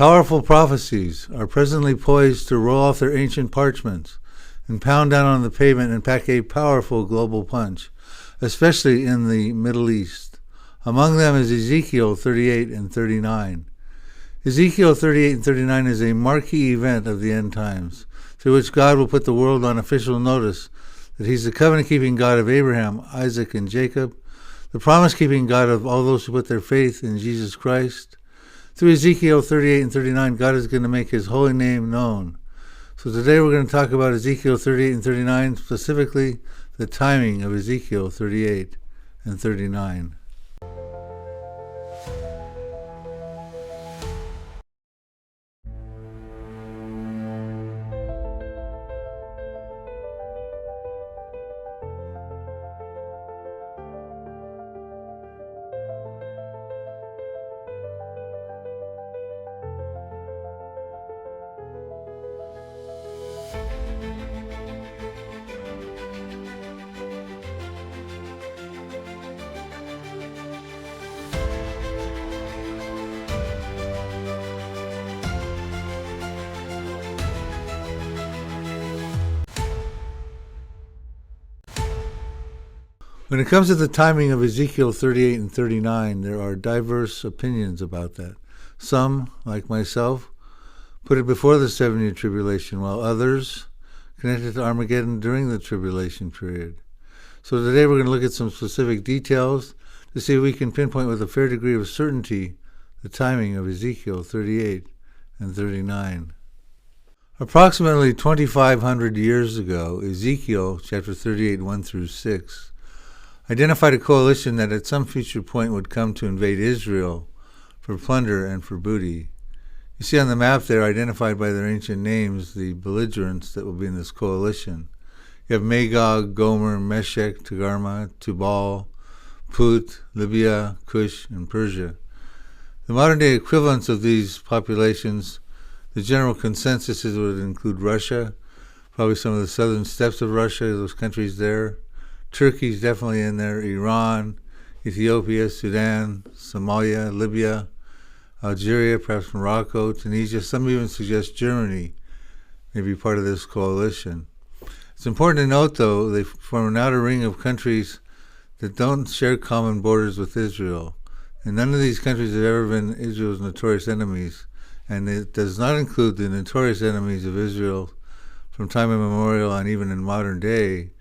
Powerful prophecies are presently poised to roll off their ancient parchments and pound down on the pavement and pack a powerful global punch, especially in the Middle East. Among them is Ezekiel 38 and 39. Ezekiel 38 and 39 is a marquee event of the end times, through which God will put the world on official notice that he's the covenant-keeping God of Abraham, Isaac, and Jacob, the promise-keeping God of all those who put their faith in Jesus Christ. Through Ezekiel 38 and 39, God is going to make his holy name known. So today we're going to talk about Ezekiel 38 and 39, specifically the timing of Ezekiel 38 and 39. When it comes to the timing of Ezekiel 38 and 39, there are diverse opinions about that. Some, like myself, put it before the 7-year tribulation, while others connect it to Armageddon during the tribulation period. So today we're going to look at some specific details to see if we can pinpoint with a fair degree of certainty the timing of Ezekiel 38 and 39. Approximately 2,500 years ago, Ezekiel chapter 38, 1 through 6, identified a coalition that at some future point would come to invade Israel for plunder and for booty. You see on the map there, identified by their ancient names, the belligerents that will be in this coalition. You have Magog, Gomer, Meshech, Togarmah, Tubal, Put, Libya, Cush, and Persia. The modern-day equivalents of these populations, the general consensus is it would include Russia, probably some of the southern steppes of Russia, those countries there. Turkey's definitely in there, Iran, Ethiopia, Sudan, Somalia, Libya, Algeria, perhaps Morocco, Tunisia. Some even suggest Germany may be part of this coalition. It's important to note, though, they form an outer ring of countries that don't share common borders with Israel. And none of these countries have ever been Israel's notorious enemies. And it does not include the notorious enemies of Israel from time immemorial and even in modern day.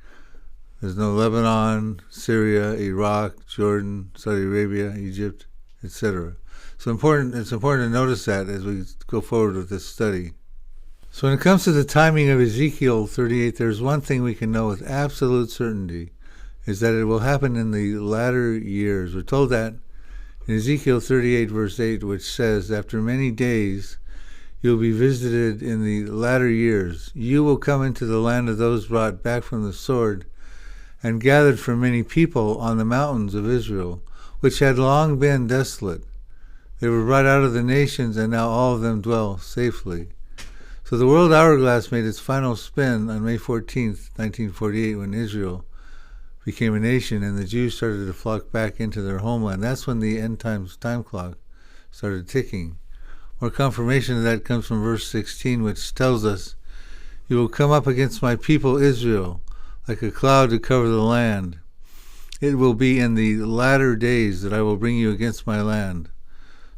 There's no Lebanon, Syria, Iraq, Jordan, Saudi Arabia, Egypt, etc. So it's important to notice that as we go forward with this study. So when it comes to the timing of Ezekiel 38, there's one thing we can know with absolute certainty, is that it will happen in the latter years. We're told that in Ezekiel 38, verse 8, which says, "After many days you will be visited in the latter years. You will come into the land of those brought back from the sword, and gathered from many people on the mountains of Israel, which had long been desolate. They were brought out of the nations, and now all of them dwell safely." So the world hourglass made its final spin on May 14th, 1948, when Israel became a nation and the Jews started to flock back into their homeland. That's when the end times time clock started ticking. More confirmation of that comes from verse 16, which tells us, "You will come up against my people Israel, like a cloud to cover the land. It will be in the latter days that I will bring you against my land,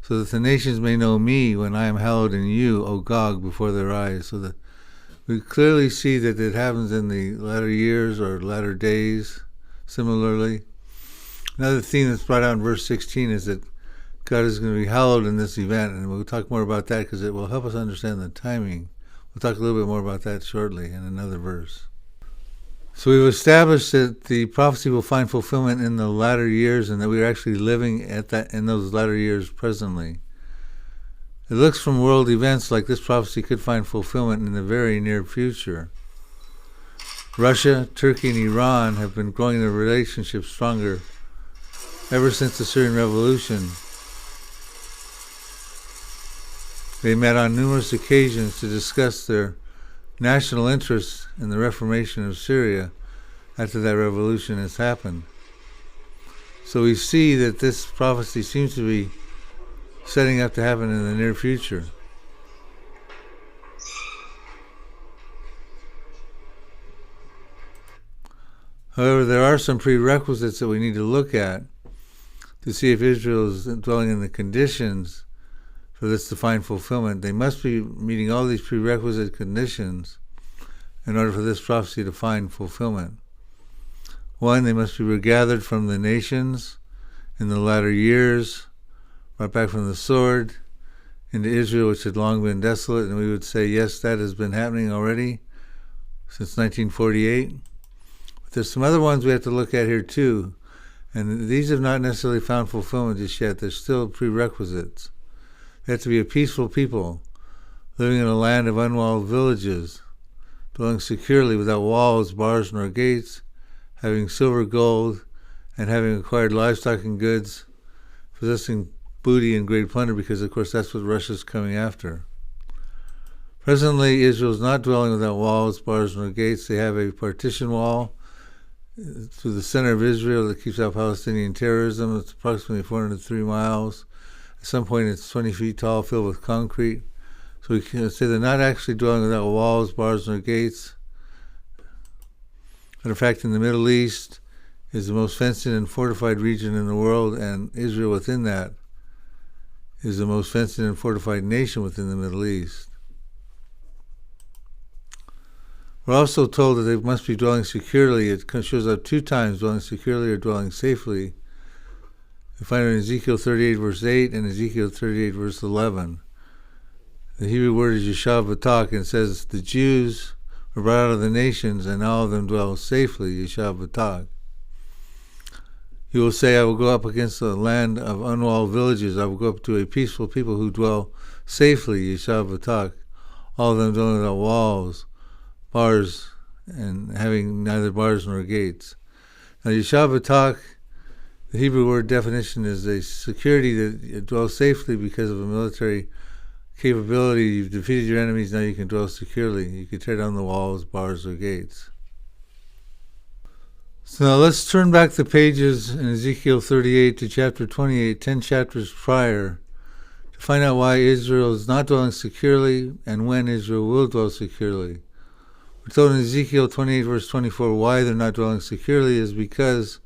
so that the nations may know me when I am hallowed in you, O Gog, before their eyes." So that we clearly see that it happens in the latter years or latter days. Similarly, another theme that's brought out in verse 16 is that God is going to be hallowed in this event, and we'll talk more about that because it will help us understand the timing. We'll talk a little bit more about that shortly in another verse. So we've established that the prophecy will find fulfillment in the latter years, and that we are actually living in those latter years presently. It looks from world events like this prophecy could find fulfillment in the very near future. Russia, Turkey, and Iran have been growing their relationship stronger ever since the Syrian Revolution. They met on numerous occasions to discuss their national interests in the reformation of Syria after that revolution has happened. So we see that this prophecy seems to be setting up to happen in the near future. However, there are some prerequisites that we need to look at to see if Israel is dwelling in the conditions for this to find fulfillment. They must be meeting all these prerequisite conditions in order for this prophecy to find fulfillment. One, they must be regathered from the nations in the latter years, brought back from the sword into Israel, which had long been desolate. And we would say, yes, that has been happening already since 1948. But there's some other ones we have to look at here too. And these have not necessarily found fulfillment just yet. There's still prerequisites. They have to be a peaceful people, living in a land of unwalled villages, dwelling securely without walls, bars, nor gates, having silver, gold, and having acquired livestock and goods, possessing booty and great plunder, because of course that's what Russia's coming after. Presently, Israel is not dwelling without walls, bars, nor gates. They have a partition wall through the center of Israel that keeps out Palestinian terrorism. It's approximately 403 miles. At some point it's 20 feet tall, filled with concrete. So we can say they're not actually dwelling without walls, bars, nor gates. Matter of fact, in the Middle East is the most fenced-in and fortified region in the world, and Israel within that is the most fenced-in and fortified nation within the Middle East. We're also told that they must be dwelling securely. It shows up 2 times, dwelling securely or dwelling safely. We find it in Ezekiel 38 verse 8 and Ezekiel 38 verse 11. The Hebrew word is Yeshav-Batak, and it says, the Jews were brought out of the nations, and all of them dwell safely, Yeshav-Batak. You will say, I will go up against the land of unwalled villages. I will go up to a peaceful people who dwell safely, Yeshav-Batak. All of them dwelling without walls, bars, and having neither bars nor gates. Now, Yeshav-Batak, the Hebrew word definition, is a security that dwells safely because of a military capability. You've defeated your enemies, now you can dwell securely. You can tear down the walls, bars, or gates. So now let's turn back the pages in Ezekiel 38 to chapter 28, 10 chapters prior, to find out why Israel is not dwelling securely and when Israel will dwell securely. We're told in Ezekiel 28 verse 24 why they're not dwelling securely is because,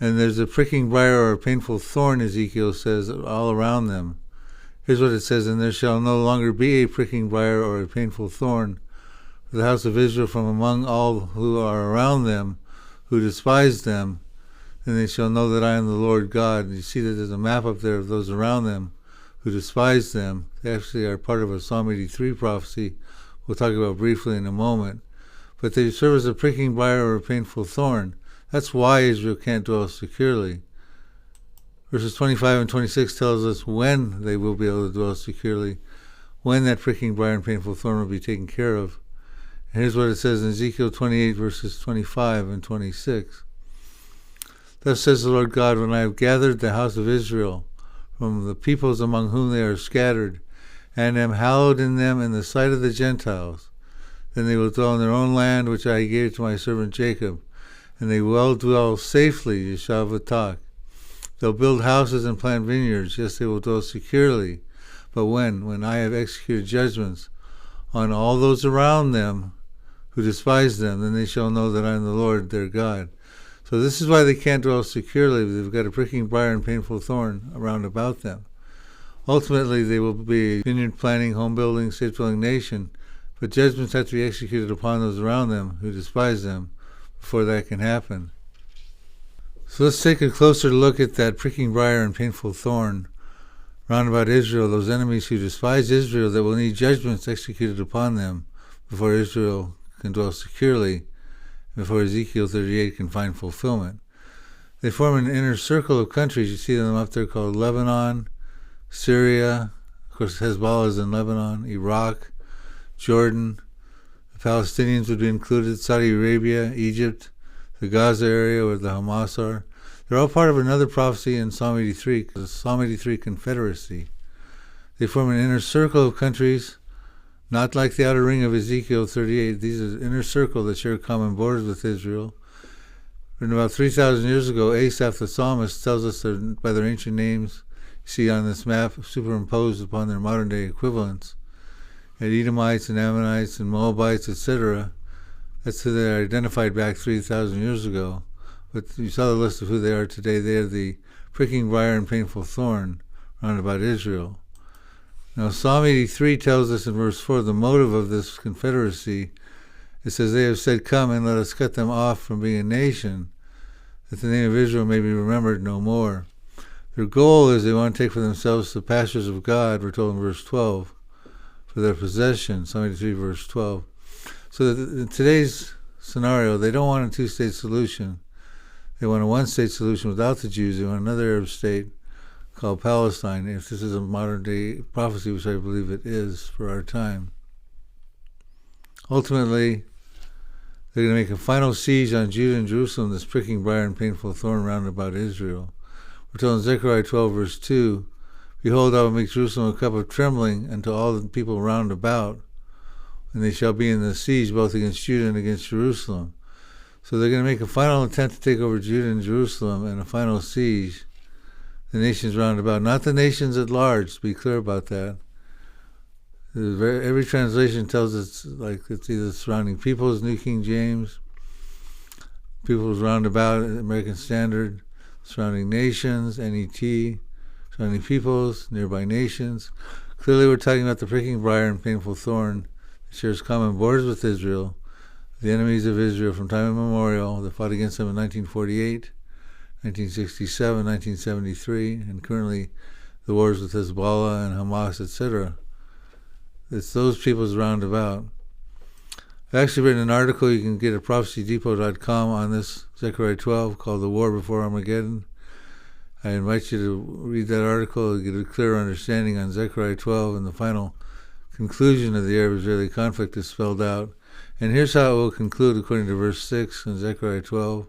and there's a pricking briar or a painful thorn, Ezekiel says, all around them. Here's what it says, and there shall no longer be a pricking briar or a painful thorn for the house of Israel from among all who are around them, who despise them. Then they shall know that I am the Lord God. And you see that there's a map up there of those around them who despise them. They actually are part of a Psalm 83 prophecy we'll talk about briefly in a moment. But they serve as a pricking briar or a painful thorn. That's why Israel can't dwell securely. Verses 25 and 26 tells us when they will be able to dwell securely, when that pricking briar and painful thorn will be taken care of. And here's what it says in Ezekiel 28 verses 25 and 26. Thus says the Lord God, when I have gathered the house of Israel from the peoples among whom they are scattered, and am hallowed in them in the sight of the Gentiles, then they will dwell in their own land, which I gave to my servant Jacob, and they will dwell safely, Yeshav-Batak. They'll build houses and plant vineyards. Yes, they will dwell securely. But when I have executed judgments on all those around them who despise them, then they shall know that I am the Lord their God. So this is why they can't dwell securely. They've got a pricking briar and painful thorn around about them. Ultimately, they will be a vineyard planting, home building, state building nation, but judgments have to be executed upon those around them who despise them before that can happen. So let's take a closer look at that pricking briar and painful thorn round about Israel, those enemies who despise Israel that will need judgments executed upon them before Israel can dwell securely, before Ezekiel 38 can find fulfillment. They form an inner circle of countries. You see them up there called Lebanon, Syria, of course Hezbollah is in Lebanon, Iraq, Jordan. The Palestinians would be included, Saudi Arabia, Egypt, the Gaza area where the Hamas are. They're all part of another prophecy in Psalm 83, the Psalm 83 Confederacy. They form an inner circle of countries, not like the outer ring of Ezekiel 38. These are inner circle that share common borders with Israel. Written about 3,000 years ago, Asaph the psalmist tells us that by their ancient names, you see on this map superimposed upon their modern day equivalents, and Edomites and Ammonites and Moabites, etc., That's who they identified back 3,000 years ago. But you saw the list of who they are today. They are the pricking briar and painful thorn round about Israel. Now, Psalm 83 tells us in verse 4 the motive of this confederacy. It says, they have said, come and let us cut them off from being a nation, that the name of Israel may be remembered no more. Their goal is they want to take for themselves the pastures of God, we're told in verse 12, for their possession, Psalm 83, verse 12. So that in today's scenario, they don't want a two-state solution. They want a one-state solution without the Jews. They want another Arab state called Palestine, if this is a modern-day prophecy, which I believe it is for our time. Ultimately, they're going to make a final siege on Judah and Jerusalem, this pricking briar and painful thorn round about Israel. We're told in Zechariah 12, verse 2, behold, I will make Jerusalem a cup of trembling unto all the people round about, and they shall be in the siege both against Judah and against Jerusalem. So they're going to make a final attempt to take over Judah and Jerusalem and a final siege, the nations round about. Not the nations at large, to be clear about that. Every translation tells us like it's either surrounding peoples, New King James, peoples round about, American Standard, surrounding nations, NET, surrounding peoples, nearby nations. Clearly we're talking about the pricking briar and painful thorn that shares common borders with Israel, the enemies of Israel from time immemorial that fought against them in 1948, 1967, 1973, and currently the wars with Hezbollah and Hamas, etc. It's those peoples round about. I've actually written an article you can get at prophecydepot.com on this Zechariah 12 called The War Before Armageddon. I invite you to read that article to get a clearer understanding on Zechariah 12, and the final conclusion of the Arab-Israeli conflict is spelled out. And here's how it will conclude according to verse 6 in Zechariah 12.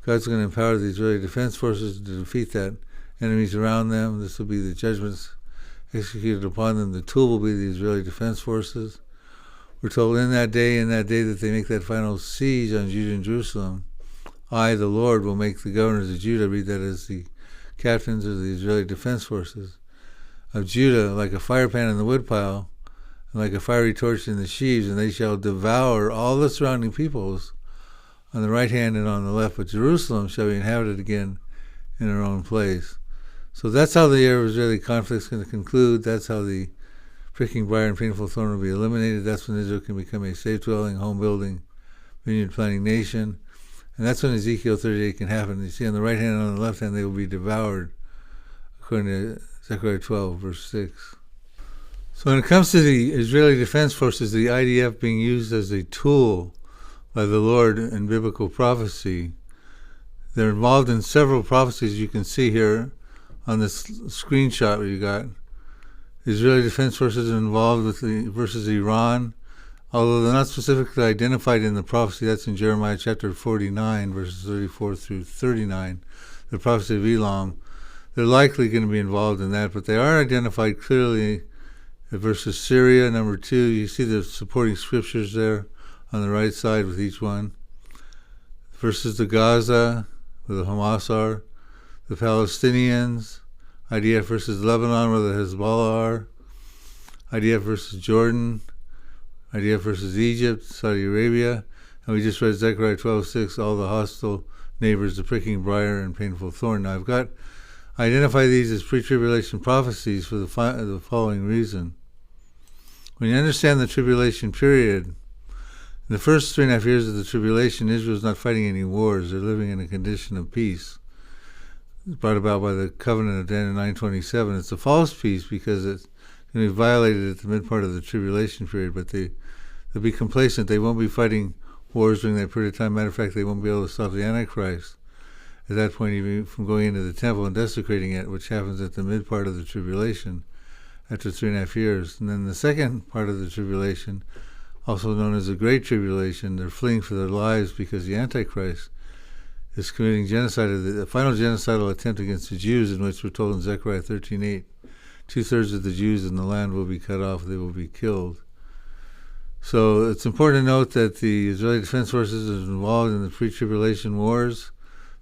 God's going to empower the Israeli defense forces to defeat that enemies around them. This will be the judgments executed upon them. The tool will be the Israeli defense forces. We're told in that day that they make that final siege on Judah and Jerusalem, I, the Lord, will make the governors of Judah, read that as the captains of the Israeli defense forces, of Judah like a firepan in the woodpile, and like a fiery torch in the sheaves, and they shall devour all the surrounding peoples on the right hand and on the left, but Jerusalem shall be inhabited again in her own place. So that's how the Arab-Israeli conflict is going to conclude. That's how the pricking briar and painful thorn will be eliminated. That's when Israel can become a safe-dwelling, home-building, vineyard-planting nation. And that's when Ezekiel 38 can happen. You see on the right hand and on the left hand, they will be devoured, according to Zechariah 12, verse 6. So when it comes to the Israeli Defense Forces, the IDF being used as a tool by the Lord in biblical prophecy, they're involved in several prophecies you can see here on this screenshot you got. The Israeli Defense Forces are involved with versus Iran, although they're not specifically identified in the prophecy. That's in Jeremiah chapter 49, verses 34 through 39, the prophecy of Elam. They're likely going to be involved in that, but they are identified clearly versus Syria, number 2. You see the supporting scriptures there on the right side with each one. Versus the Gaza, where the Hamas are. The Palestinians, IDF versus Lebanon, where the Hezbollah are. IDF versus Jordan. IDF versus Egypt, Saudi Arabia. And we just read Zechariah 12:6, all the hostile neighbors, the pricking briar and painful thorn. Now I identify these as pre-tribulation prophecies for the following reason. When you understand the tribulation period, in the first 3.5 years of the tribulation, Israel is not fighting any wars. They're living in a condition of peace. It's brought about by the covenant of Daniel 9:27. It's a false peace because it's going to be violated at the mid part of the tribulation period, but they'll be complacent. They won't be fighting wars during that period of time. Matter of fact, they won't be able to stop the Antichrist at that point even from going into the temple and desecrating it, which happens at the mid part of the tribulation after 3.5 years. And then the second part of the tribulation, also known as the Great Tribulation, they're fleeing for their lives because the Antichrist is committing genocide, the final genocidal attempt against the Jews, in which we're told in Zechariah 13:8, 2/3 of the Jews in the land will be cut off, they will be killed. So it's important to note that the Israeli Defense Forces is involved in the pre-tribulation wars.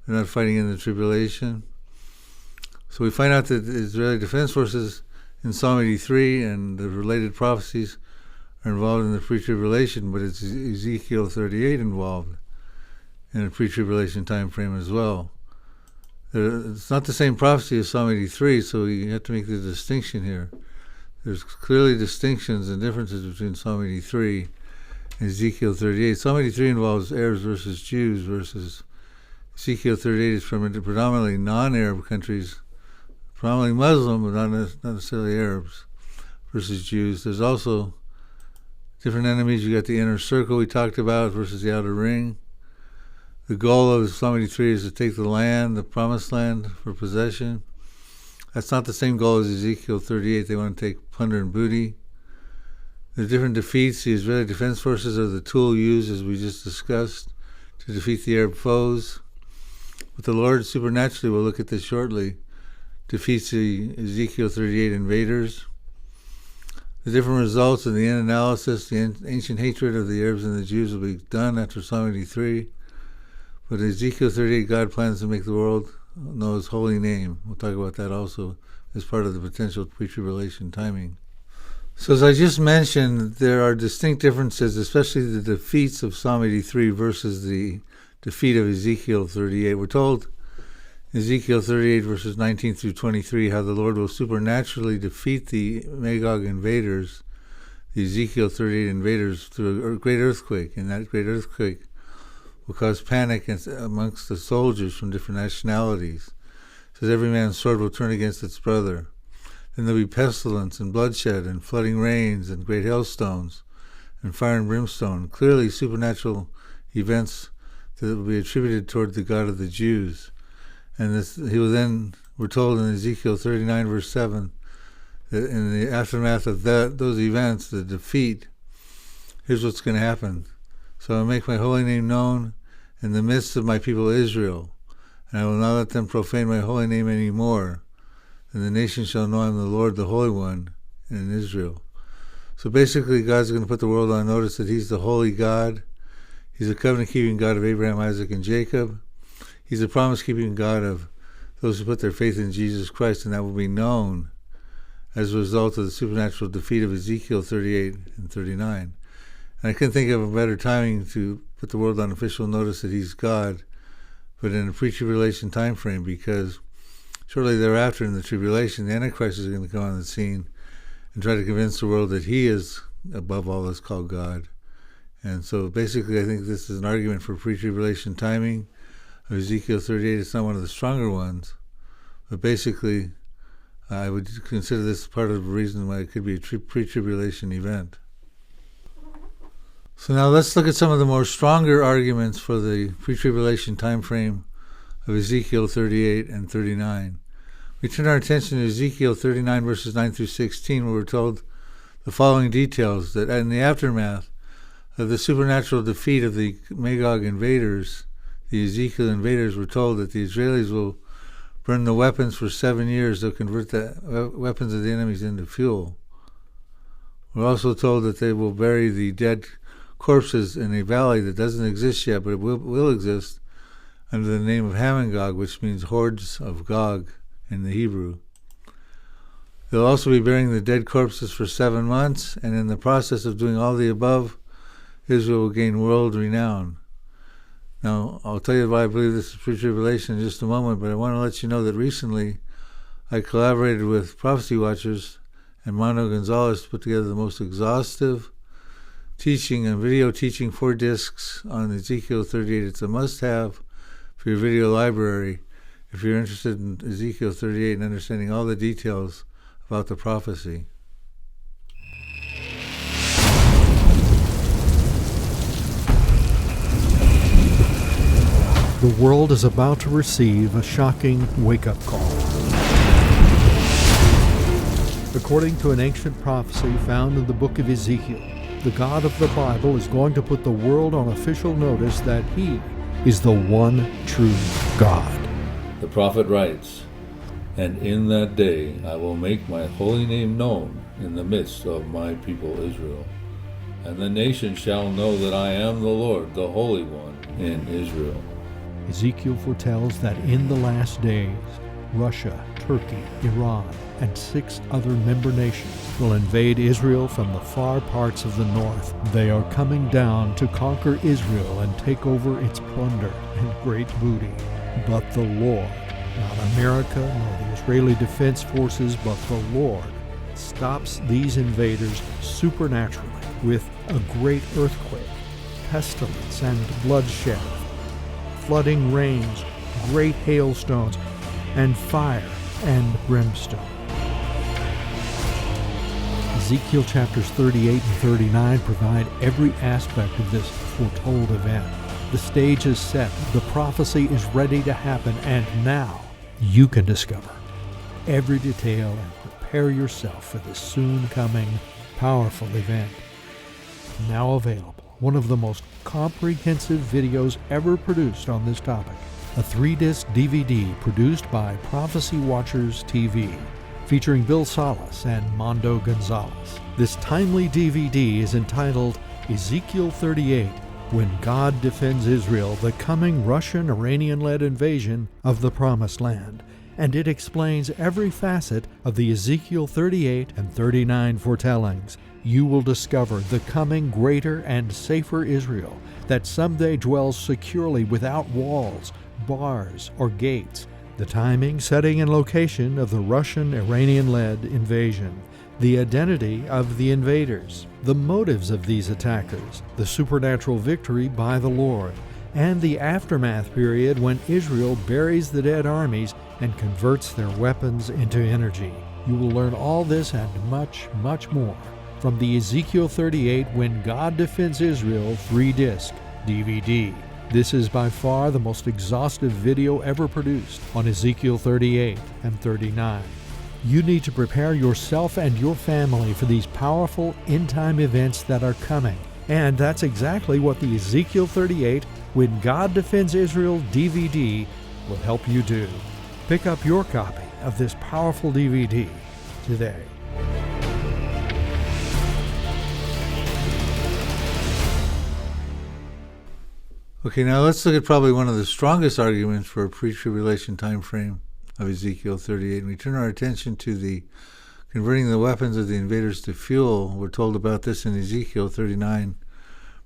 They're not fighting in the tribulation. So we find out that the Israeli Defense Forces in Psalm 83 and the related prophecies are involved in the pre-tribulation, but it's Ezekiel 38 involved in a pre-tribulation time frame as well. It's not the same prophecy as Psalm 83, so you have to make the distinction here. There's clearly distinctions and differences between Psalm 83 and Ezekiel 38. Psalm 83 involves Arabs versus Jews, versus Ezekiel 38 is from predominantly non-Arab countries, predominantly Muslim, but not necessarily Arabs, versus Jews. There's also different enemies. You got the inner circle we talked about versus the outer ring. The goal of Psalm 83 is to take the land, the promised land, for possession. That's not the same goal as Ezekiel 38. They want to take plunder and booty. The different defeats, the Israeli defense forces are the tool used, as we just discussed, to defeat the Arab foes. But the Lord supernaturally, we'll look at this shortly, defeats the Ezekiel 38 invaders. The different results in the end analysis, the ancient hatred of the Arabs and the Jews will be done after Psalm 83. But Ezekiel 38, God plans to make the world know His holy name. We'll talk about that also as part of the potential pre-tribulation timing. So as I just mentioned, there are distinct differences, especially the defeats of Psalm 83 versus the defeat of Ezekiel 38. We're told in Ezekiel 38 verses 19 through 23 how the Lord will supernaturally defeat the Magog invaders, the Ezekiel 38 invaders, through a great earthquake. And that great earthquake will cause panic amongst the soldiers from different nationalities. It says every man's sword will turn against its brother. Then there'll be pestilence and bloodshed and flooding rains and great hailstones and fire and brimstone. Clearly supernatural events that will be attributed toward the God of the Jews. And he will then, we're told in Ezekiel 39 verse 7, that in the aftermath of those events, the defeat, here's what's going to happen. So I'll make my holy name known in the midst of my people Israel, and I will not let them profane my holy name any more. And the nation shall know I am the Lord, the Holy One, in Israel. So basically, God's going to put the world on notice that He's the holy God. He's a covenant-keeping God of Abraham, Isaac, and Jacob. He's a promise-keeping God of those who put their faith in Jesus Christ, and that will be known as a result of the supernatural defeat of Ezekiel 38 and 39. And I couldn't think of a better timing to put the world on official notice that He's God, but in a pre-tribulation time frame, because shortly thereafter in the tribulation, the Antichrist is going to come on the scene and try to convince the world that he is above all that's called God. And so basically I think this is an argument for pre-tribulation timing of Ezekiel 38. It's not one of the stronger ones, but basically I would consider this part of the reason why it could be a pre-tribulation event. So now let's look at some of the more stronger arguments for the pre-tribulation time frame of Ezekiel 38 and 39. We turn our attention to Ezekiel 39 verses 9 through 16, where we're told the following details, that in the aftermath of the supernatural defeat of the Magog invaders, the Ezekiel invaders, were told that the Israelis will burn the weapons for 7 years. They'll convert the weapons of the enemies into fuel. We're also told that they will bury the dead corpses in a valley that doesn't exist yet, but it will exist, under the name of Hamon-Gog, which means hordes of Gog in the Hebrew. They'll also be burying the dead corpses for 7 months, and in the process of doing all the above, Israel will gain world renown. Now, I'll tell you why I believe this is pre-tribulation in just a moment, but I want to let you know that recently I collaborated with Prophecy Watchers and Mano Gonzalez to put together the most exhaustive teaching and video teaching 4 discs on Ezekiel 38. It's a must-have for your video library if you're interested in Ezekiel 38 and understanding all the details about the prophecy. The world is about to receive a shocking wake-up call. According to an ancient prophecy found in the book of Ezekiel, the God of the Bible is going to put the world on official notice that He is the one true God. The prophet writes, "And in that day I will make my holy name known in the midst of my people Israel. And the nation shall know that I am the Lord, the Holy One in Israel." Ezekiel foretells that in the last days, Russia, Turkey, Iran, and 6 other member nations will invade Israel from the far parts of the north. They are coming down to conquer Israel and take over its plunder and great booty. But the Lord, not America nor the Israeli Defense Forces, but the Lord, stops these invaders supernaturally with a great earthquake, pestilence and bloodshed, flooding rains, great hailstones, and fire and brimstone. Ezekiel chapters 38 and 39 provide every aspect of this foretold event. The stage is set, the prophecy is ready to happen, and now you can discover every detail and prepare yourself for this soon coming, powerful event. Now available, one of the most comprehensive videos ever produced on this topic, a 3-disc DVD produced by Prophecy Watchers TV, featuring Bill Salus and Mondo Gonzalez. This timely DVD is entitled Ezekiel 38, When God Defends Israel, the Coming Russian-Iranian-Led Invasion of the Promised Land, and it explains every facet of the Ezekiel 38 and 39 foretellings. You will discover the coming greater and safer Israel that someday dwells securely without walls, bars, or gates, the timing, setting, and location of the Russian-Iranian-led invasion, the identity of the invaders, the motives of these attackers, the supernatural victory by the Lord, and the aftermath period when Israel buries the dead armies and converts their weapons into energy. You will learn all this and much, much more from the Ezekiel 38 When God Defends Israel 3-disc DVD. This is by far the most exhaustive video ever produced on Ezekiel 38 and 39. You need to prepare yourself and your family for these powerful end-time events that are coming. And that's exactly what the Ezekiel 38 When God Defends Israel DVD will help you do. Pick up your copy of this powerful DVD today. Okay, now let's look at probably one of the strongest arguments for a pre-tribulation time frame of Ezekiel 38. And we turn our attention to the converting the weapons of the invaders to fuel. We're told about this in Ezekiel 39,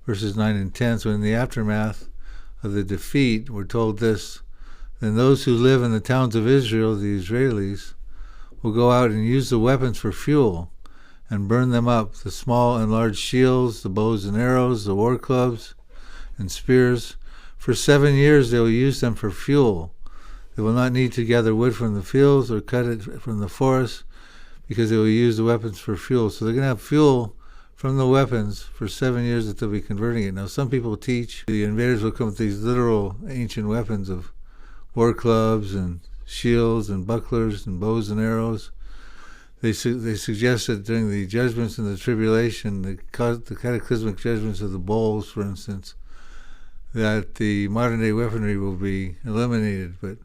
verses 9 and 10. So in the aftermath of the defeat, we're told this: then those who live in the towns of Israel, the Israelis, will go out and use the weapons for fuel and burn them up, the small and large shields, the bows and arrows, the war clubs and spears. For 7 years they will use them for fuel. They will not need to gather wood from the fields or cut it from the forest, because they will use the weapons for fuel. So they're going to have fuel from the weapons for 7 years that they'll be converting it. Now some people teach the invaders will come with these literal ancient weapons of war clubs and shields and bucklers and bows and arrows. They suggest that during the judgments in the tribulation, the cataclysmic judgments of the bowls, for instance, that the modern-day weaponry will be eliminated. But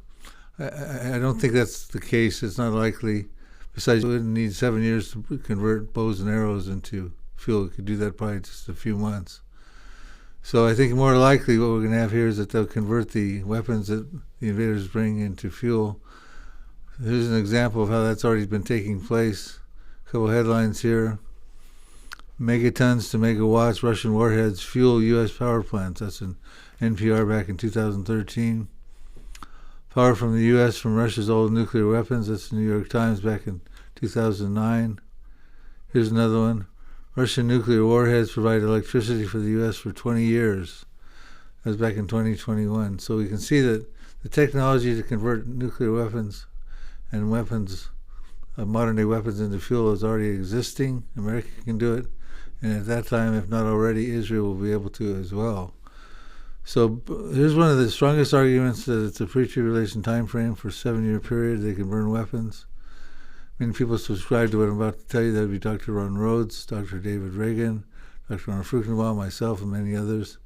I don't think that's the case. It's not likely. Besides, you wouldn't need 7 years to convert bows and arrows into fuel. You could do that probably just a few months. So I think more likely what we're going to have here is that they'll convert the weapons that the invaders bring into fuel. Here's an example of how that's already been taking place. A couple headlines here. Megatons to megawatts Russian warheads fuel U.S. power plants. That's in NPR back in 2013. Power from the U.S. from Russia's old nuclear weapons. That's the New York Times back in 2009. Here's another one. Russian nuclear warheads provide electricity for the U.S. for 20 years. That's back in 2021. So we can see that the technology to convert nuclear weapons and weapons, modern-day weapons into fuel is already existing. America can do it. And at that time, if not already, Israel will be able to as well. So here's one of the strongest arguments that it's a pre-tribulation time frame for a 7-year period. They can burn weapons. Many people subscribe to what I'm about to tell you. That would be Dr. Ron Rhodes, Dr. David Reagan, Dr. Ron Fruchtenbaum, myself, and many others.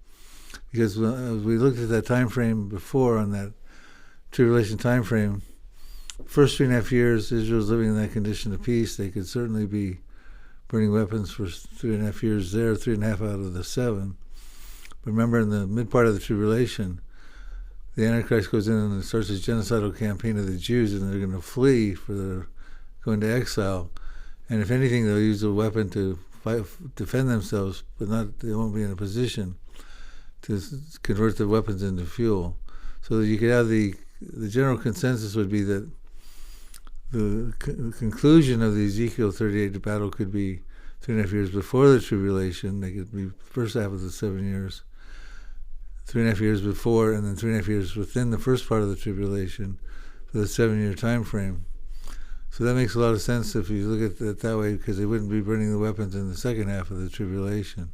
Because as we looked at that time frame before, on that tribulation time frame, first 3.5 years, Israel's living in that condition of peace. They could certainly be burning weapons for 3.5 years there, 3.5 out of the 7. But remember, in the mid part of the tribulation, the Antichrist goes in and starts his genocidal campaign of the Jews, and they're going to flee for their going to exile. And if anything, they'll use a weapon to defend themselves, but they won't be in a position to convert the weapons into fuel. So that you could have the general consensus would be that the conclusion of the Ezekiel 38 battle could be 3.5 years before the tribulation. They could be first half of the 7 years, 3.5 years before, and then 3.5 years within the first part of the tribulation for the 7-year time frame. So that makes a lot of sense if you look at it that way, because they wouldn't be burning the weapons in the second half of the tribulation.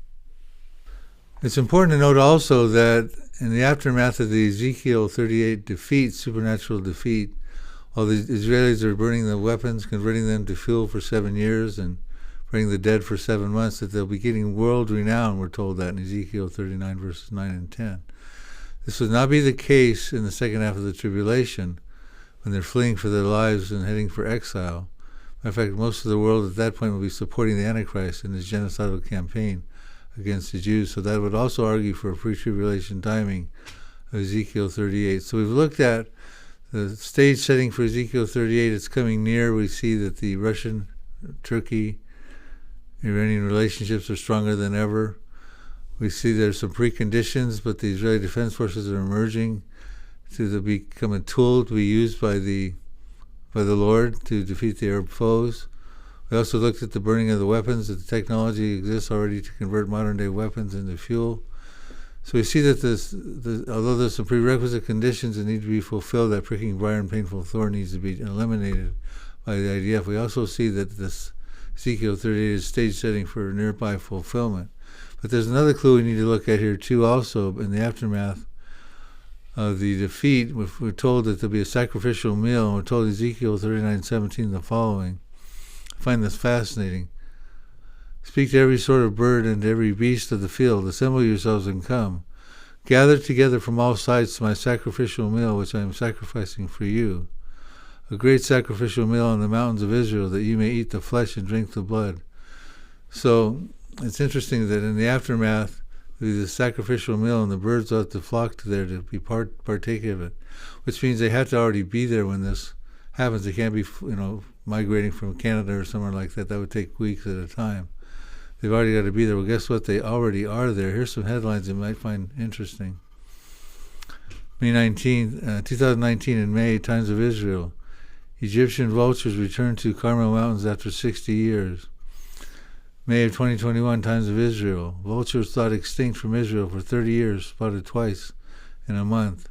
It's important to note also that in the aftermath of the Ezekiel 38 defeat, supernatural defeat, while the Israelis are burning the weapons, converting them to fuel for 7 years, and bringing the dead for 7 months, that they'll be getting world renown. We're told that in Ezekiel 39 verses 9 and 10. This would not be the case in the second half of the tribulation, when they're fleeing for their lives and heading for exile. Matter of fact, most of the world at that point will be supporting the Antichrist in his genocidal campaign against the Jews. So that would also argue for a pre-tribulation timing of Ezekiel 38. So we've looked at the stage setting for Ezekiel 38. It's coming near. We see that the Russian, Turkey, Iranian relationships are stronger than ever. We see there's some preconditions, but the Israeli Defense Forces are emerging to become a tool to be used by the Lord to defeat the Arab foes. We also looked at the burning of the weapons, that the technology exists already to convert modern-day weapons into fuel. So we see that although there's some prerequisite conditions that need to be fulfilled, that pricking briar and painful thorn needs to be eliminated by the IDF. We also see that this Ezekiel 38 is stage setting for nearby fulfillment. But there's another clue we need to look at here too also in the aftermath of the defeat. We're told that there'll be a sacrificial meal, and we're told Ezekiel 39:17 the following. I find this fascinating. Speak to every sort of bird and to every beast of the field. Assemble yourselves and come. Gather together from all sides to my sacrificial meal, which I am sacrificing for you. A great sacrificial meal on the mountains of Israel, that you may eat the flesh and drink the blood. So it's interesting that in the aftermath, the sacrificial meal, and the birds ought to flock to there to be partake of it, which means they have to already be there when this happens. They can't be, migrating from Canada or somewhere like that. That would take weeks at a time. They've already got to be there. Well, guess what? They already are there. Here's some headlines you might find interesting. May 2019 in May, Times of Israel. Egyptian vultures return to Carmel Mountains after 60 years. May of 2021, Times of Israel. Vultures thought extinct from Israel for 30 years, spotted twice in a month.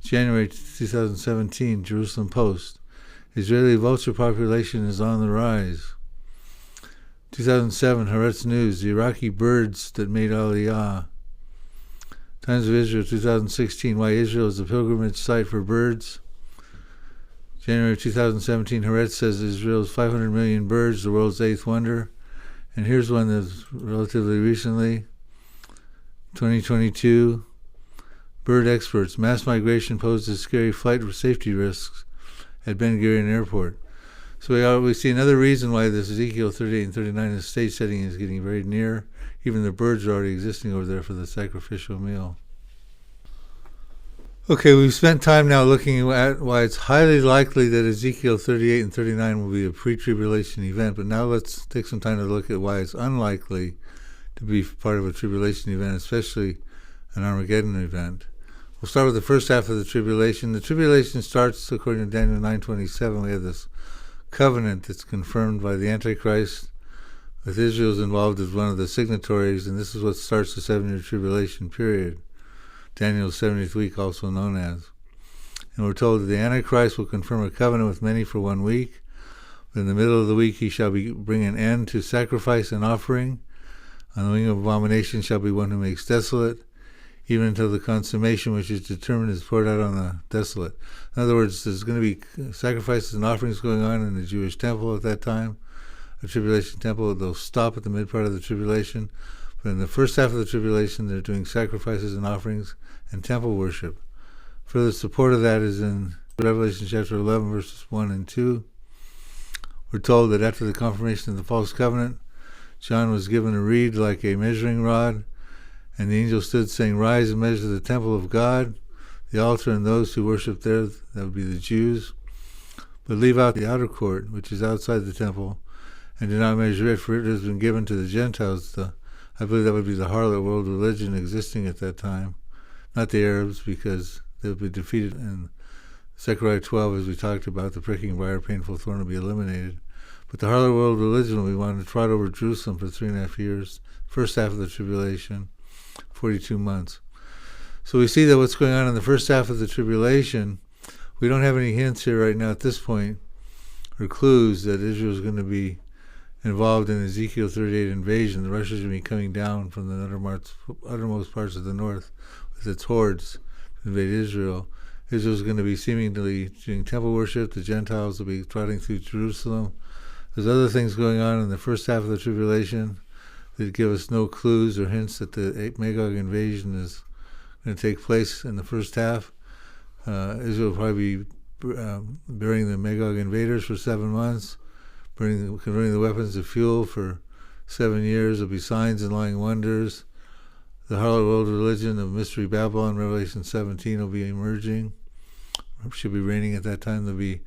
January 2017, Jerusalem Post. Israeli vulture population is on the rise. 2007, Haaretz News. The Iraqi birds that made Aliyah. Times of Israel, 2016. Why Israel is a pilgrimage site for birds. January 2017, Haaretz says Israel's 500 million birds, the world's eighth wonder. And here's one that's relatively recently, 2022. Bird experts. Mass migration poses scary flight safety risks at Ben Gurion Airport. So we see another reason why this Ezekiel 38 and 39 in stage setting is getting very near. Even the birds are already existing over there for the sacrificial meal. Okay, we've spent time now looking at why it's highly likely that Ezekiel 38 and 39 will be a pre-tribulation event, but now let's take some time to look at why it's unlikely to be part of a tribulation event, especially an Armageddon event. We'll start with the first half of the tribulation. The tribulation starts, according to Daniel 9:27, we have this covenant that's confirmed by the Antichrist, with Israel's involved as one of the signatories, and this is what starts the 7-year tribulation period. Daniel's 70th week, also known as. And we're told that the Antichrist will confirm a covenant with many for 1 week. But in the middle of the week he shall bring an end to sacrifice and offering. On the wing of abomination shall be one who makes desolate, even until the consummation which is determined is poured out on the desolate. In other words, there's going to be sacrifices and offerings going on in the Jewish temple at that time, a tribulation temple. They'll stop at the mid part of the tribulation. But in the first half of the tribulation, they're doing sacrifices and offerings and temple worship. Further support of that is in Revelation chapter 11, verses 1 and 2. We're told that after the confirmation of the false covenant, John was given a reed like a measuring rod, and the angel stood saying, "Rise and measure the temple of God, the altar and those who worship there, that would be the Jews, but leave out the outer court, which is outside the temple, and do not measure it, for it has been given to the Gentiles. I believe that would be the harlot world religion existing at that time, not the Arabs, because they would be defeated in Zechariah 12, as we talked about. The pricking briar, painful thorn will be eliminated. But the harlot world religion will be one to trot over Jerusalem for 3.5 years, first half of the tribulation, 42 months. So we see that what's going on in the first half of the tribulation, we don't have any hints here right now at this point, or clues that Israel is going to be involved in Ezekiel 38 invasion. The Russians are going to be coming down from the uttermost parts of the north with its hordes to invade Israel. Israel is going to be seemingly doing temple worship. The Gentiles will be trotting through Jerusalem. There's other things going on in the first half of the tribulation that give us no clues or hints that the Magog invasion is going to take place in the first half. Israel will probably be burying the Magog invaders for 7 months, converting the weapons to fuel for 7 years. There'll be signs and lying wonders. The harlot world religion of Mystery Babylon, Revelation 17, will be emerging. Should be reigning at that time. There'll be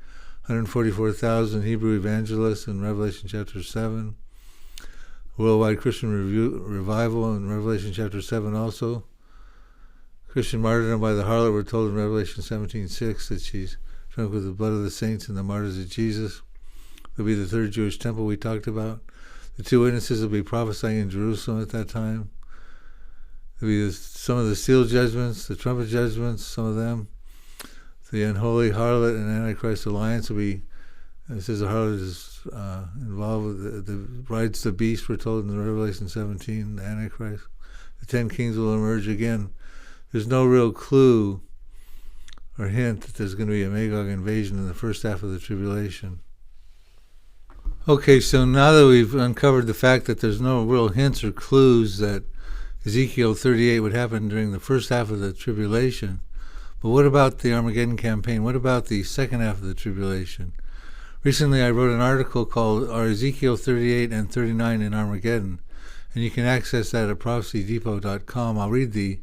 144,000 Hebrew evangelists in Revelation chapter 7. Worldwide Christian revival in Revelation chapter 7 also. Christian martyrdom by the harlot, we're told in Revelation 17:6 that she's drunk with the blood of the saints and the martyrs of Jesus. There'll be the third Jewish temple we talked about. The two witnesses will be prophesying in Jerusalem at that time. There'll be some of the seal judgments, the trumpet judgments, some of them. The unholy harlot and Antichrist alliance will be, it says the harlot is involved with the rides the beast, we're told in Revelation 17, the Antichrist. The 10 kings will emerge again. There's no real clue or hint that there's going to be a Magog invasion in the first half of the tribulation. Okay, so now that we've uncovered the fact that there's no real hints or clues that Ezekiel 38 would happen during the first half of the tribulation, but what about the Armageddon campaign? What about the second half of the tribulation? Recently I wrote an article called Are Ezekiel 38 and 39 in Armageddon? And you can access that at prophecydepot.com. I'll read the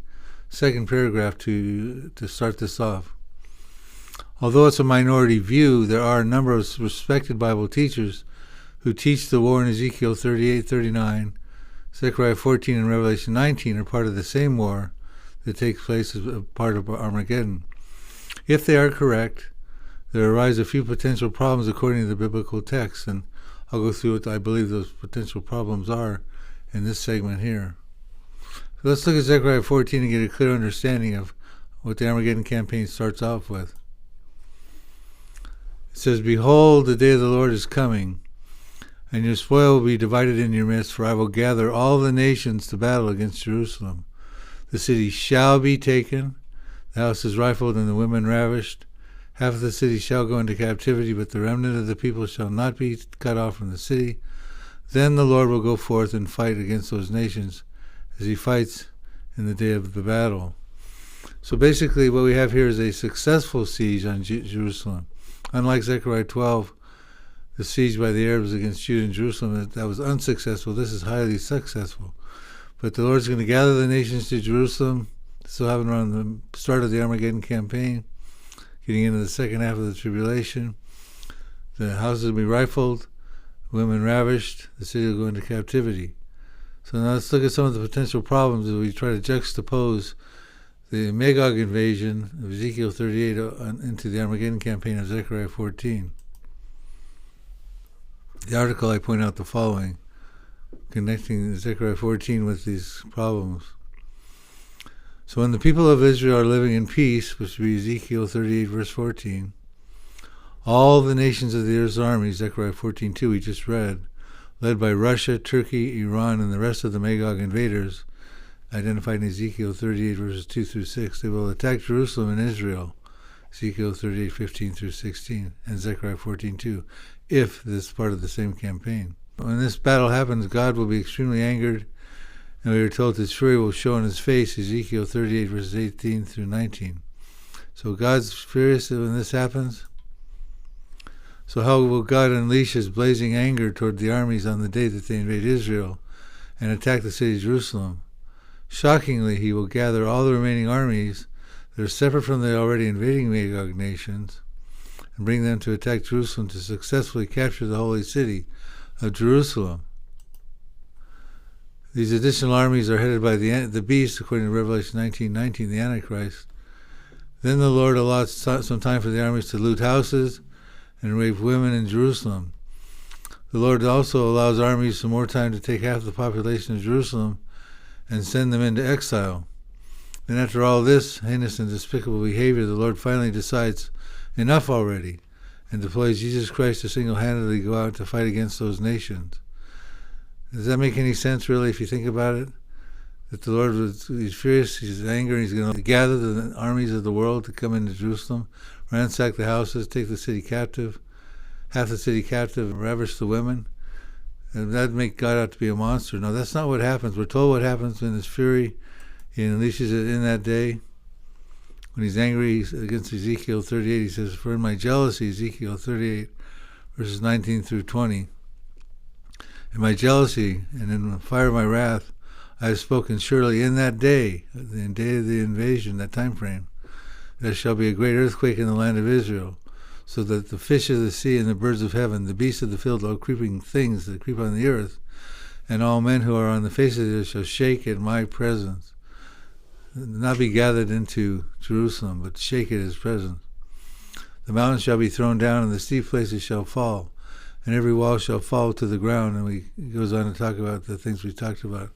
second paragraph to start this off. Although it's a minority view, there are a number of respected Bible teachers who teach the war in Ezekiel 38, 39, Zechariah 14, and Revelation 19 are part of the same war that takes place as a part of Armageddon. If they are correct, there arise a few potential problems according to the biblical text, and I'll go through what I believe those potential problems are in this segment here. So let's look at Zechariah 14 and get a clear understanding of what the Armageddon campaign starts off with. It says, Behold, the day of the Lord is coming, and your spoil will be divided in your midst, for I will gather all the nations to battle against Jerusalem. The city shall be taken, the houses rifled, and the women ravished. Half of the city shall go into captivity, but the remnant of the people shall not be cut off from the city. Then the Lord will go forth and fight against those nations as he fights in the day of the battle. So basically what we have here is a successful siege on Jerusalem. Unlike Zechariah 12, the siege by the Arabs against Judah and Jerusalem, that was unsuccessful. This is highly successful. But the Lord's going to gather the nations to Jerusalem. This will happen around the start of the Armageddon campaign, getting into the second half of the tribulation. The houses will be rifled, women ravished, the city will go into captivity. So now let's look at some of the potential problems as we try to juxtapose the Magog invasion of Ezekiel 38 into the Armageddon campaign of Zechariah 14. The article, I point out the following, connecting Zechariah 14 with these problems. So when the people of Israel are living in peace, which would be Ezekiel 38 verse 14, all the nations of the earth's army, Zechariah 14:2 we just read, led by Russia, Turkey, Iran, and the rest of the Magog invaders, identified in Ezekiel 38 verses 2 through 6, they will attack Jerusalem and Israel, Ezekiel 38:15 through 16, and Zechariah 14:2, if this is part of the same campaign. When this battle happens, God will be extremely angered, and we are told his fury will show in his face, Ezekiel 38 verses 18 through 19. So God's furious when this happens. So how will God unleash his blazing anger toward the armies on the day that they invade Israel and attack the city of Jerusalem? Shockingly, he will gather all the remaining armies They're separate from the already invading Magog nations, and bring them to attack Jerusalem to successfully capture the holy city of Jerusalem. These additional armies are headed by the beast, according to Revelation 19:19, the Antichrist. Then the Lord allots some time for the armies to loot houses and rape women in Jerusalem. The Lord also allows armies some more time to take half the population of Jerusalem and send them into exile. Then after all this heinous and despicable behavior, the Lord finally decides enough already and deploys Jesus Christ to single-handedly go out to fight against those nations. Does that make any sense, really, if you think about it? That the Lord he's furious, he's angry, he's going to gather the armies of the world to come into Jerusalem, ransack the houses, take the city captive, half the city captive, and ravish the women. And that'd make God out to be a monster. No, that's not what happens. We're told what happens in his fury. He unleashes it in that day. When he's angry against Ezekiel 38, he says, "For in my jealousy," Ezekiel 38, verses 19 through 20, "in my jealousy and in the fire of my wrath, I have spoken surely in that day, the day of the invasion," that time frame, "there shall be a great earthquake in the land of Israel, so that the fish of the sea and the birds of heaven, the beasts of the field, all creeping things that creep on the earth, and all men who are on the face of the earth shall shake at my presence." Not be gathered into Jerusalem, but shake at his presence. "The mountains shall be thrown down, and the steep places shall fall, and every wall shall fall to the ground." And he goes on to talk about the things we talked about: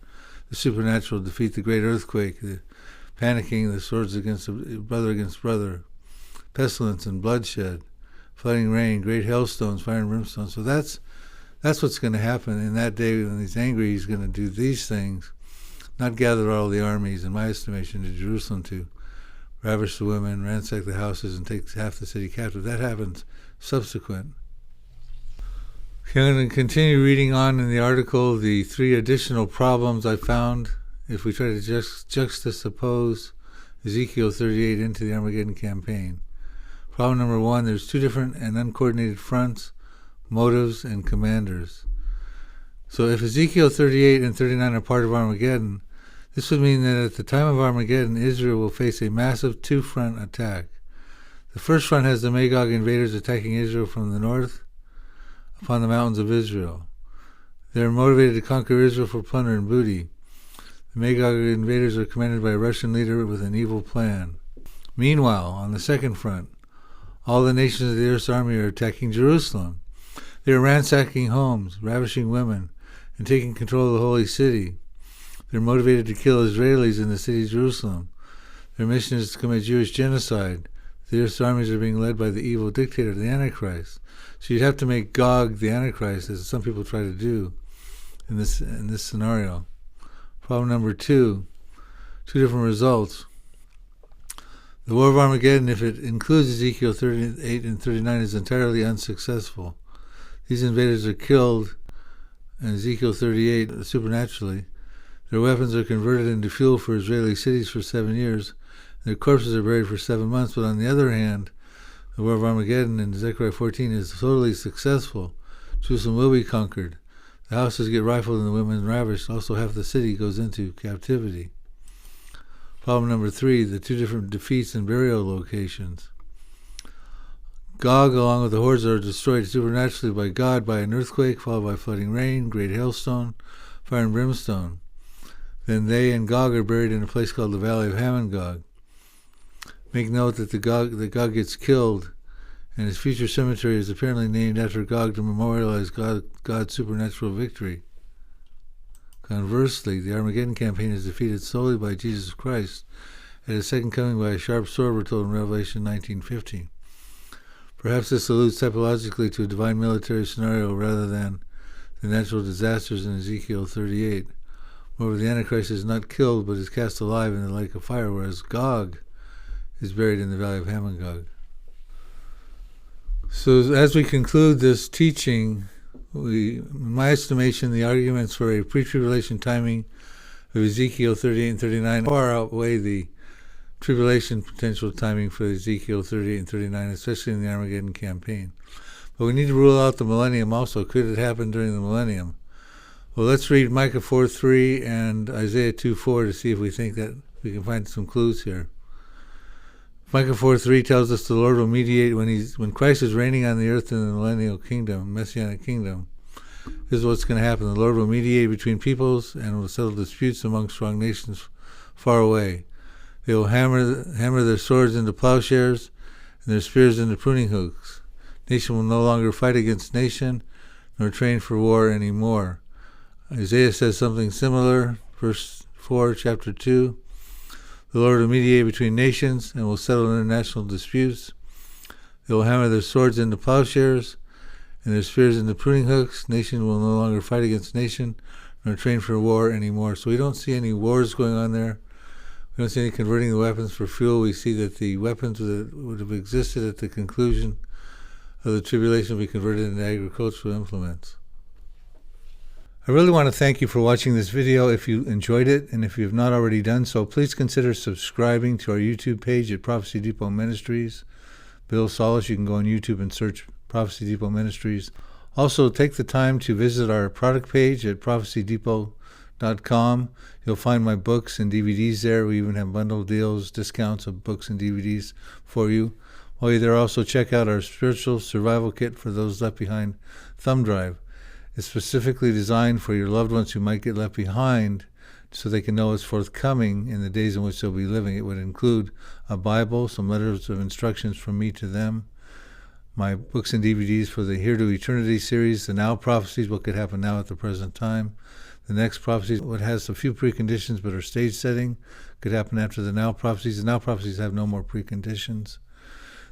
the supernatural defeat, the great earthquake, the panicking, the swords against brother, pestilence and bloodshed, flooding rain, great hailstones, fire and brimstone. So that's what's going to happen in that day. When he's angry, he's going to do these things. Not gather all the armies, in my estimation, to Jerusalem to ravish the women, ransack the houses, and take half the city captive. That happens subsequent. Okay, I'm going to continue reading on in the article the three additional problems I found if we try to juxtapose Ezekiel 38 into the Armageddon campaign. Problem number one, there's two different and uncoordinated fronts, motives, and commanders. So if Ezekiel 38 and 39 are part of Armageddon, this would mean that at the time of Armageddon, Israel will face a massive two-front attack. The first front has the Magog invaders attacking Israel from the north upon the mountains of Israel. They are motivated to conquer Israel for plunder and booty. The Magog invaders are commanded by a Russian leader with an evil plan. Meanwhile, on the second front, all the nations of the earth's army are attacking Jerusalem. They are ransacking homes, ravishing women, and taking control of the holy city. They're motivated to kill Israelis in the city of Jerusalem. Their mission is to commit Jewish genocide. The earth's armies are being led by the evil dictator, the Antichrist. So you'd have to make Gog the Antichrist, as some people try to do in this scenario. Problem number two different results. The War of Armageddon, if it includes Ezekiel 38 and 39, is entirely unsuccessful. These invaders are killed in Ezekiel 38 supernaturally. Their weapons are converted into fuel for Israeli cities for 7 years. Their corpses are buried for 7 months. But on the other hand, the War of Armageddon in Zechariah 14 is totally successful. Jerusalem will be conquered. The houses get rifled and the women ravished. Also, half the city goes into captivity. Problem number three, the two different defeats and burial locations. Gog, along with the hordes, are destroyed supernaturally by God by an earthquake, followed by flooding rain, great hailstone, fire and brimstone. Then they and Gog are buried in a place called the Valley of Hamon-Gog. Make note that Gog gets killed, and his future cemetery is apparently named after Gog to memorialize God's supernatural victory. Conversely, the Armageddon campaign is defeated solely by Jesus Christ at his second coming by a sharp sword, we're told in Revelation 19:15. Perhaps this alludes typologically to a divine military scenario rather than the natural disasters in Ezekiel 38. Moreover, the Antichrist is not killed, but is cast alive in the lake of fire, whereas Gog is buried in the Valley of Hamon-Gog. So as we conclude this teaching, in my estimation, the arguments for a pre-tribulation timing of Ezekiel 38 and 39 far outweigh the tribulation potential timing for Ezekiel 38 and 39, especially in the Armageddon campaign. But we need to rule out the Millennium also. Could it happen during the Millennium? Well, let's read Micah 4:3 and Isaiah 2:4 to see if we think that we can find some clues here. Micah 4:3 tells us the Lord will mediate when Christ is reigning on the earth in the millennial kingdom, messianic kingdom. This is what's going to happen. The Lord will mediate between peoples and will settle disputes among strong nations far away. They will hammer their swords into plowshares and their spears into pruning hooks. Nation will no longer fight against nation, nor train for war anymore. Isaiah says something similar, verse 4, chapter 2. The Lord will mediate between nations and will settle international disputes. They will hammer their swords into plowshares and their spears into pruning hooks. Nation will no longer fight against nation, nor train for war anymore. So we don't see any wars going on there. We don't see any converting the weapons for fuel. We see that the weapons that would have existed at the conclusion of the tribulation will be converted into agricultural implements. I really want to thank you for watching this video. If you enjoyed it, and if you have not already done so, please consider subscribing to our YouTube page at Prophecy Depot Ministries. Bill Salus, you can go on YouTube and search Prophecy Depot Ministries. Also, take the time to visit our product page at prophecydepot.com. You'll find my books and DVDs there. We even have bundle deals, discounts of books and DVDs for you. While you're there, also check out our Spiritual Survival Kit for Those Left Behind thumb drive. It's specifically designed for your loved ones who might get left behind so they can know what's forthcoming in the days in which they'll be living. It would include a Bible, some letters of instructions from me to them, my books and DVDs for the Here to Eternity series, the Now Prophecies, what could happen now at the present time, the Next Prophecies, what has a few preconditions but are stage setting, could happen after the Now Prophecies. The Now Prophecies have no more preconditions.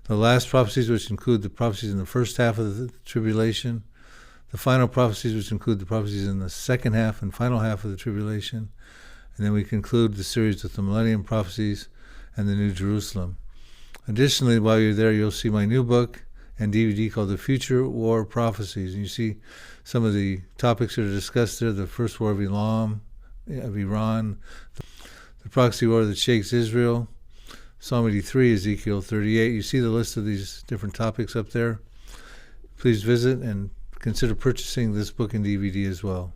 The Last Prophecies, which include the prophecies in the first half of the tribulation, the Final Prophecies, which include the prophecies in the second half and final half of the tribulation, and then we conclude the series with the Millennium Prophecies and the New Jerusalem. Additionally, while you're there, you'll see my new book and DVD called The Future War Prophecies, and you see some of the topics that are discussed there: the First War of Iran, the proxy war that shakes Israel, Psalm 83, Ezekiel 38. You see the list of these different topics up there. Please visit and consider purchasing this book and DVD as well.